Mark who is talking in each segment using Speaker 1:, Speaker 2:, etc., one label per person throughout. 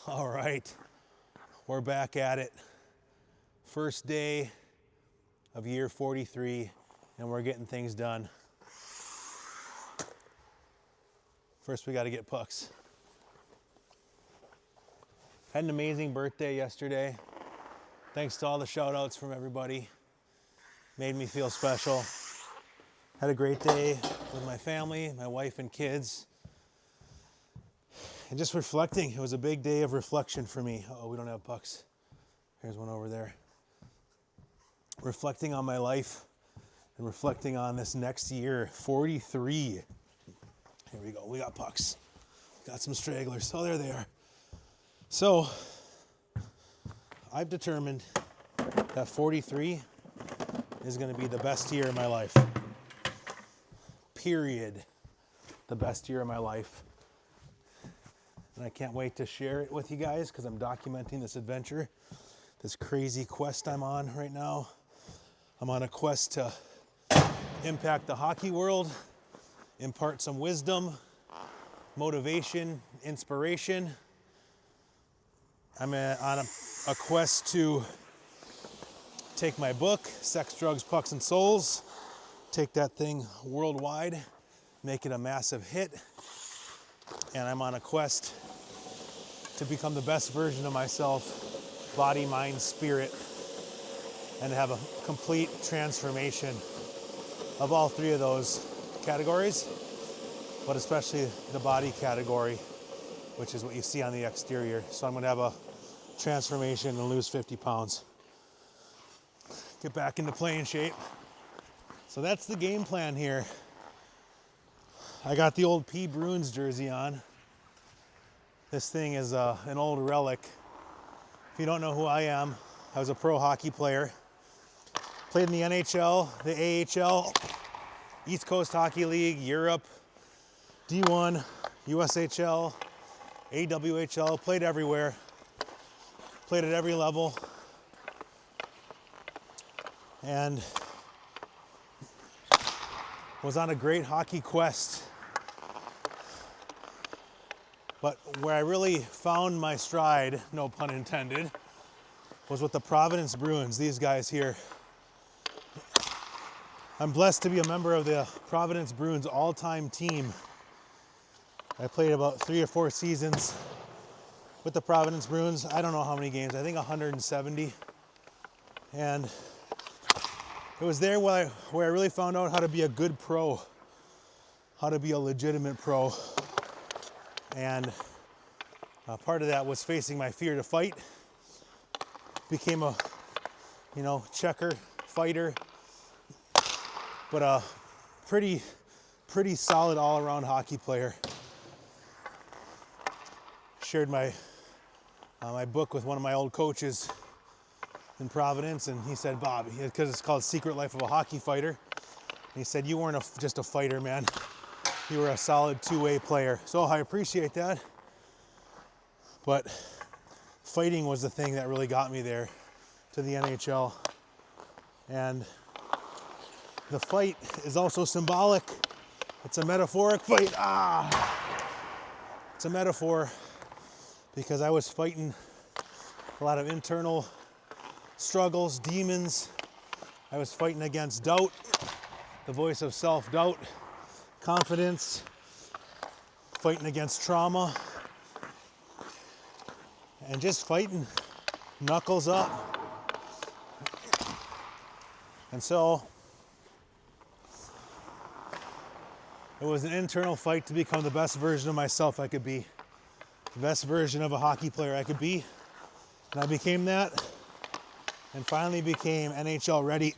Speaker 1: All right, we're back at it. First day of year 43, and we're getting things done. First, we got to get pucks. Had an amazing birthday yesterday. Thanks to all the shout outs from everybody. Made me feel special. Had a great day with my family, my wife and kids. And just reflecting. It was a big day of reflection for me. Oh, we don't have pucks. Here's one over there. Reflecting on my life and reflecting on this next year, 43. Here we go. We got pucks. Got some stragglers. Oh, there they are. So, I've determined that 43 is going to be the best year of my life. Period. The best year of my life. And I can't wait to share it with you guys because I'm documenting this adventure, this crazy quest I'm on right now. I'm on a quest to impact the hockey world, impart some wisdom, motivation, inspiration. I'm on a quest to take my book, Sex, Drugs, Pucks, and Souls, take that thing worldwide, make it a massive hit. And I'm on a quest to become the best version of myself, body, mind, spirit, and have a complete transformation of all three of those categories, but especially the body category, which is what you see on the exterior. So I'm gonna have a transformation and lose 50 pounds. Get back into playing shape. So that's the game plan here. I got the old P. Bruins jersey on. This thing is an old relic. If you don't know who I am, I was a pro hockey player. Played in the NHL, the AHL, East Coast Hockey League, Europe, D1, USHL, AWHL, played everywhere. Played at every level. And was on a great hockey quest. But where I really found my stride, no pun intended, was with the Providence Bruins, these guys here. I'm blessed to be a member of the Providence Bruins all-time team. I played about 3 or 4 seasons with the Providence Bruins. I don't know how many games, I think 170. And it was there where I really found out how to be a good pro, how to be a legitimate pro. And part of that was facing my fear to fight. Became a, checker, fighter, but a pretty solid all-around hockey player. Shared my book with one of my old coaches in Providence, and he said, Bob, because it's called Secret Life of a Hockey Fighter, and he said, you weren't just a fighter, man. You were a solid two-way player. So I appreciate that. But fighting was the thing that really got me there to the NHL. And the fight is also symbolic. It's a metaphoric fight. It's a metaphor because I was fighting a lot of internal struggles, demons. I was fighting against doubt, the voice of self-doubt, confidence, fighting against trauma, and just fighting, knuckles up. And so it was an internal fight to become the best version of myself I could be, the best version of a hockey player I could be. And I became that, and finally became NHL ready.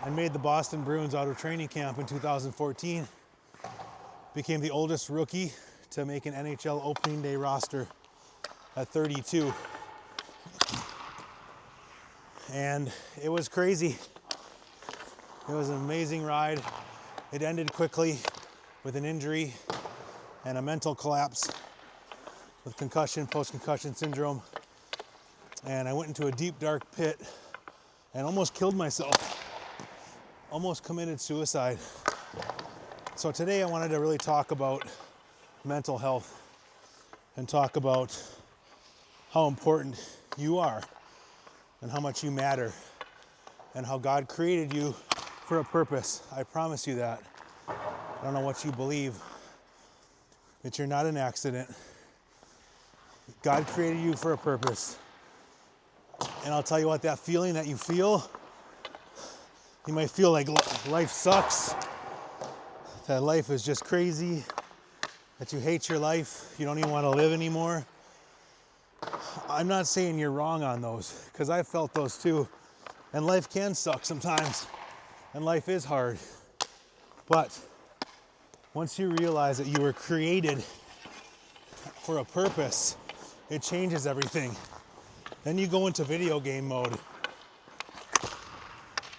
Speaker 1: I made the Boston Bruins out of training camp in 2014. Became the oldest rookie to make an NHL opening day roster at 32. And it was crazy. It was an amazing ride. It ended quickly with an injury and a mental collapse with concussion, post-concussion syndrome. And I went into a deep, dark pit and almost killed myself. Almost committed suicide. So today I wanted to really talk about mental health and talk about how important you are and how much you matter and how God created you for a purpose. I promise you that. I don't know what you believe, that you're not an accident. God created you for a purpose. And I'll tell you what, that feeling that you feel, you might feel like life sucks, that life is just crazy, that you hate your life, you don't even want to live anymore. I'm not saying you're wrong on those, because I've felt those too. And life can suck sometimes, and life is hard. But once you realize that you were created for a purpose, it changes everything. Then you go into video game mode.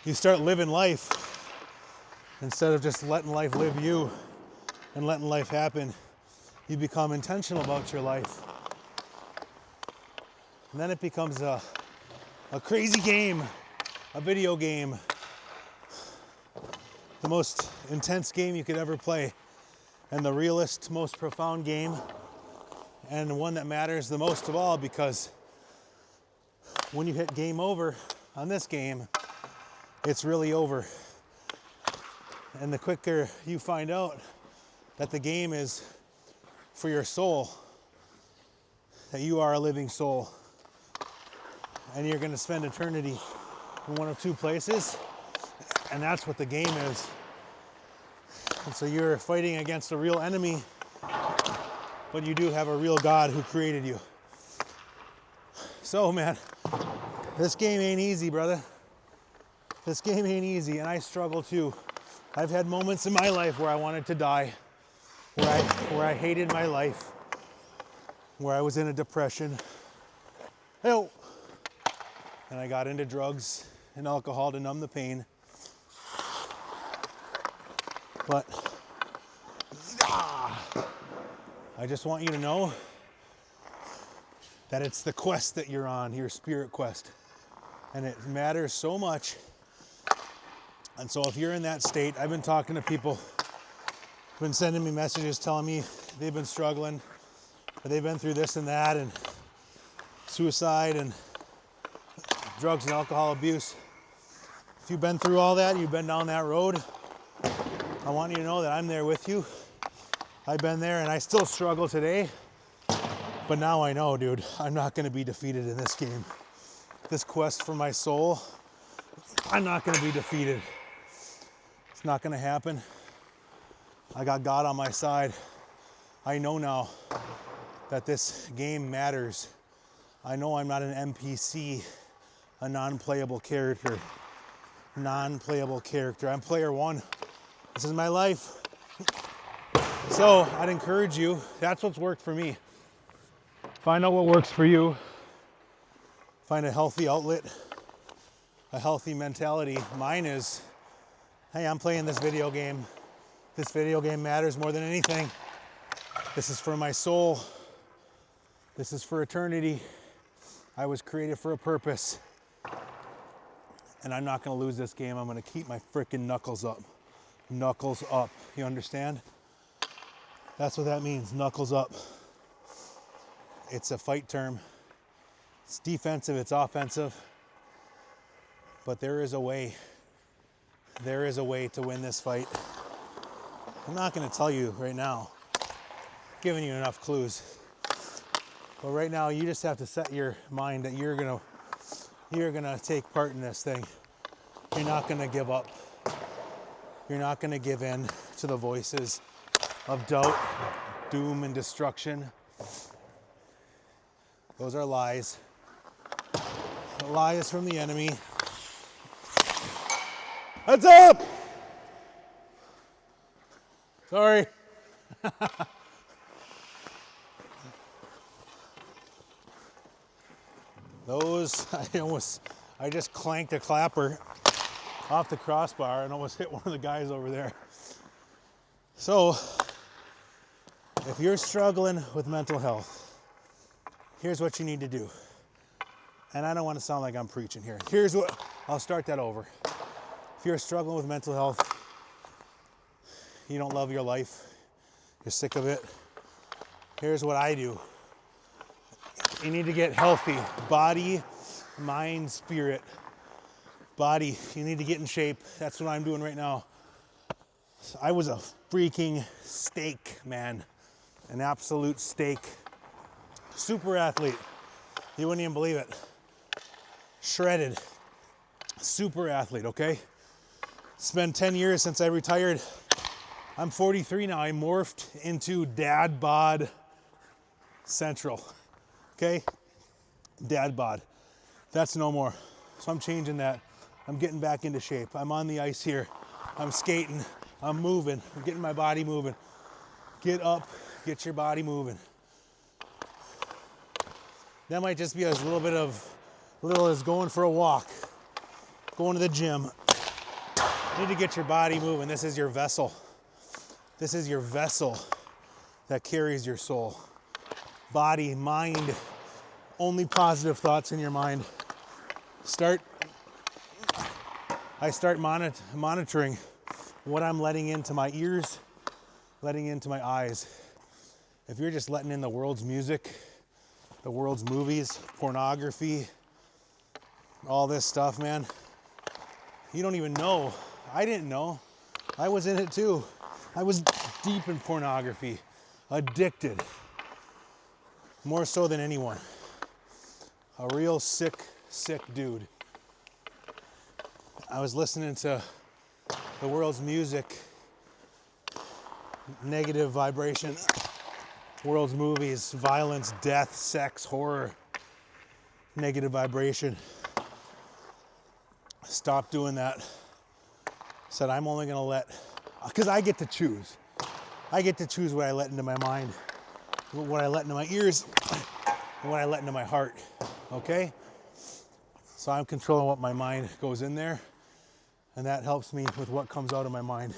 Speaker 1: You start living life instead of just letting life live you and letting life happen. You become intentional about your life. And then it becomes a crazy game, a video game. The most intense game you could ever play. And the realest, most profound game. And the one that matters the most of all, because when you hit game over on this game, it's really over. And the quicker you find out that the game is for your soul, that you are a living soul, and you're going to spend eternity in one of two places, and that's what the game is. And so you're fighting against a real enemy, but you do have a real God who created you. So, man, this game ain't easy, brother. This game ain't easy, and I struggle too. I've had moments in my life where I wanted to die, where I hated my life, where I was in a depression. And I got into drugs and alcohol to numb the pain. But I just want you to know that it's the quest that you're on, your spirit quest. And it matters so much. And so if you're in that state, I've been talking to people who've been sending me messages telling me they've been struggling, or they've been through this and that, and suicide and drugs and alcohol abuse. If you've been through all that, you've been down that road, I want you to know that I'm there with you. I've been there and I still struggle today. But now I know, dude, I'm not going to be defeated in this game. This quest for my soul, I'm not going to be defeated. It's not going to happen. I got God on my side. I know now that this game matters. I know I'm not an NPC, a non-playable character. Non-playable character. I'm player one. This is my life. So I'd encourage you, that's what's worked for me. Find out what works for you. Find a healthy outlet, a healthy mentality. Mine is, hey, I'm playing this video game. This video game matters more than anything. This is for my soul. This is for eternity. I was created for a purpose. And I'm not going to lose this game. I'm going to keep my freaking knuckles up. Knuckles up. You understand? That's what that means, knuckles up. It's a fight term. It's defensive, it's offensive. But there is a way. There is a way to win this fight. I'm not going to tell you right now. I'm giving you enough clues. But right now, you just have to set your mind that you're gonna take part in this thing. You're not gonna give up. You're not gonna give in to the voices of doubt, doom, and destruction. Those are lies. The lies from the enemy. Heads up! Sorry. Those, I just clanked a clapper off the crossbar and almost hit one of the guys over there. So, if you're struggling with mental health, here's what you need to do. And I don't want to sound like I'm preaching here. I'll start that over. If you're struggling with mental health, you don't love your life, you're sick of it, here's what I do. You need to get healthy. Body, mind, spirit. Body, you need to get in shape. That's what I'm doing right now. So I was a freaking steak, man. An absolute steak. Super athlete. You wouldn't even believe it. Shredded. Super athlete, okay? It's been 10 years since I retired. I'm 43 now. I morphed into dad bod central, okay? Dad bod. That's no more. So I'm changing that. I'm getting back into shape. I'm on the ice here. I'm skating. I'm moving. I'm getting my body moving. Get up, get your body moving. That might just be as little as going for a walk, going to the gym. You need to get your body moving. This is your vessel. This is your vessel that carries your soul. Body, mind, only positive thoughts in your mind. I start monitoring what I'm letting into my ears, letting into my eyes. If you're just letting in the world's music, the world's movies, pornography, all this stuff, man, you don't even know. I didn't know. I was in it too. I was deep in pornography, addicted, more so than anyone. A real sick dude. I was listening to the world's music, negative vibration, world's movies, violence, death, sex, horror, negative vibration. Stopped doing that. Said I'm only gonna let, because I get to choose. I get to choose what I let into my mind, what I let into my ears, and what I let into my heart, okay? So I'm controlling what my mind goes in there, and that helps me with what comes out of my mind.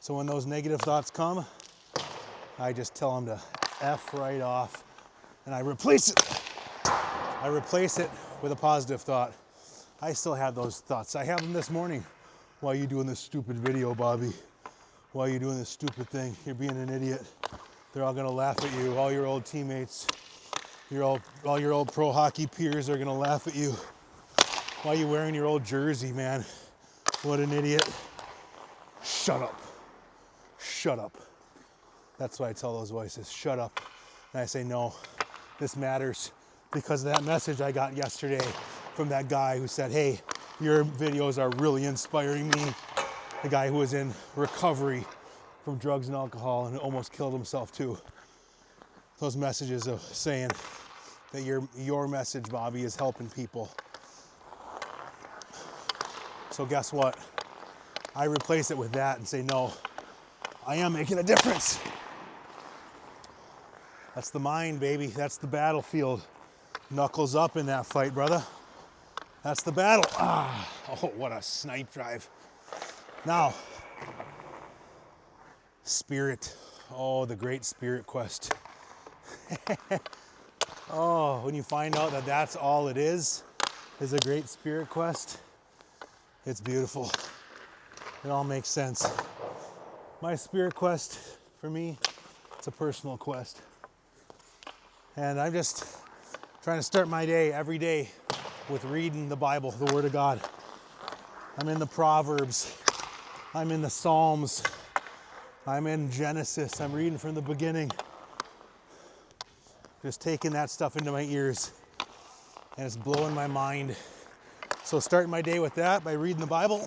Speaker 1: So when those negative thoughts come, I just tell them to F right off, and I replace it. I replace it with a positive thought. I still have those thoughts. I have them this morning. Why are you doing this stupid video, Bobby? Why are you doing this stupid thing? You're being an idiot. They're all gonna laugh at you. All your old teammates, all your old pro hockey peers are gonna laugh at you. Why are you wearing your old jersey, man? What an idiot. Shut up. Shut up. That's why I tell those voices, shut up. And I say, no, this matters because of that message I got yesterday from that guy who said, hey, your videos are really inspiring me. The guy who was in recovery from drugs and alcohol and almost killed himself too. Those messages of saying that your message, Bobby, is helping people. So guess what? I replace it with that and say, no, I am making a difference. That's the mind, baby. That's the battlefield. Knuckles up in that fight, brother. That's the battle. Ah, oh, what a snipe drive. Now, spirit. Oh, the great spirit quest. Oh, when you find out that that's all it is a great spirit quest, it's beautiful. It all makes sense. My spirit quest, for me, it's a personal quest. And I'm just trying to start my day every day with reading the Bible, the Word of God. I'm in the Proverbs. I'm in the Psalms. I'm in Genesis. I'm reading from the beginning. Just taking that stuff into my ears. And it's blowing my mind. So starting my day with that by reading the Bible,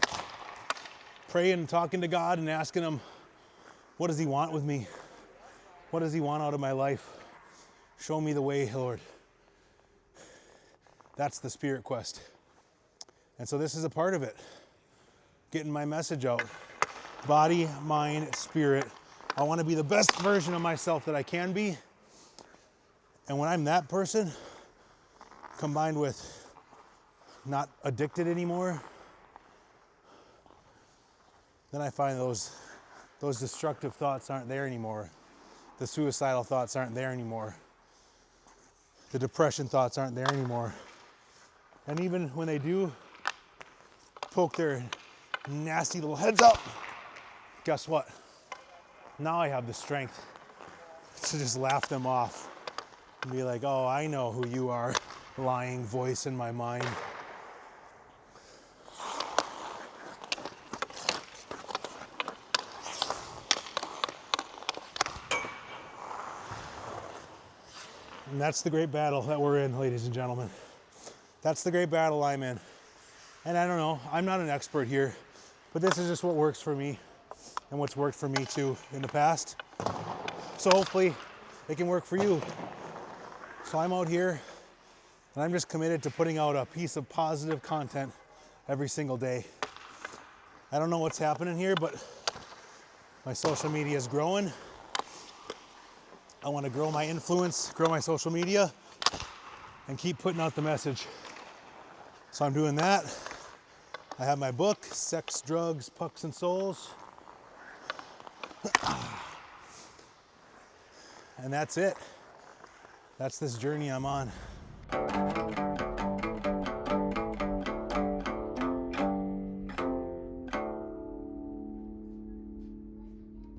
Speaker 1: praying and talking to God and asking Him, what does He want with me? What does He want out of my life? Show me the way, Lord. That's the spirit quest. And so this is a part of it. Getting my message out. Body, mind, spirit. I want to be the best version of myself that I can be. And when I'm that person, combined with not addicted anymore, then I find those destructive thoughts aren't there anymore. The suicidal thoughts aren't there anymore. The depression thoughts aren't there anymore. And even when they do poke their nasty little heads up, guess what? Now I have the strength to just laugh them off. and be like, oh, I know who you are, lying voice in my mind. And that's the great battle that we're in, ladies and gentlemen. That's the great battle I'm in. And I don't know, I'm not an expert here, but this is just what works for me and what's worked for me too in the past. So hopefully it can work for you. So I'm out here and I'm just committed to putting out a piece of positive content every single day. I don't know what's happening here, but my social media is growing. I want to grow my influence, grow my social media, and keep putting out the message. So I'm doing that. I have my book, Sex, Drugs, Pucks, and Souls. And that's it. That's this journey I'm on.